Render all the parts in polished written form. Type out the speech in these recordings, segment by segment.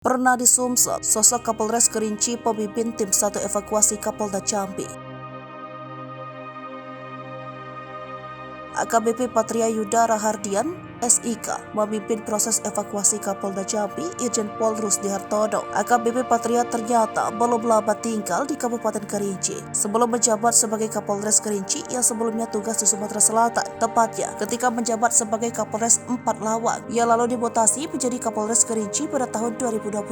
Pernah di Sumsel, sosok Kapolres Kerinci pemimpin tim 1 evakuasi Kapolda Jambi. AKBP Patria Yuda Rahardian, SIK, memimpin proses evakuasi Kapolda Jambi, Irjen Pol Rusdi Hartono. AKBP Patria ternyata belum lama tinggal di Kabupaten Kerinci sebelum menjabat sebagai Kapolres Kerinci yang sebelumnya tugas di Sumatera Selatan. Tepatnya ketika menjabat sebagai Kapolres 4 Lawang, ia lalu dimutasi menjadi Kapolres Kerinci pada tahun 2021.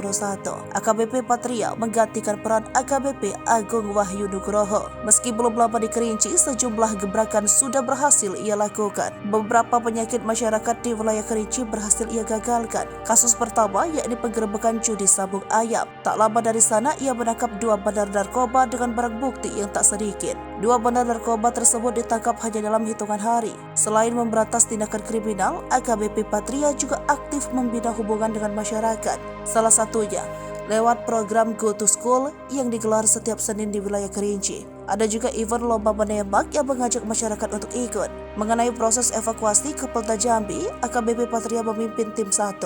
AKBP Patria menggantikan peran AKBP Agung Wahyu Nugroho. Meski belum lama di Kerinci, sejumlah gebrakan sudah berhasil ia lakukan. Beberapa penyakit masyarakat di wilayah Kerinci berhasil ia gagalkan. Kasus pertama yakni penggerebekan judi sabung ayam. Tak lama dari sana ia menangkap 2 bandar narkoba dengan barang bukti yang tak sedikit. 2 bandar narkoba tersebut ditangkap hanya dalam hitungan hari. Selain memberantas tindakan kriminal, AKBP Patria juga aktif membina hubungan dengan masyarakat. Salah satunya lewat program Go to School yang digelar setiap Senin di wilayah Kerinci. Ada juga event lomba menembak yang mengajak masyarakat untuk ikut. Mengenai proses evakuasi Kapolda Jambi, AKBP Patria memimpin tim 1.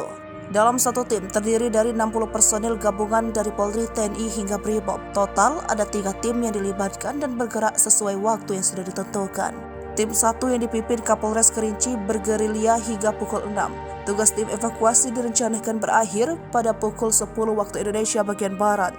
Dalam satu tim terdiri dari 60 personil gabungan dari Polri, TNI hingga Brimob. Total ada 3 tim yang dilibatkan dan bergerak sesuai waktu yang sudah ditentukan. Tim 1 yang dipimpin Kapolres Kerinci bergerilya hingga pukul 6. Tugas tim evakuasi direncanakan berakhir pada pukul 10 waktu Indonesia bagian Barat.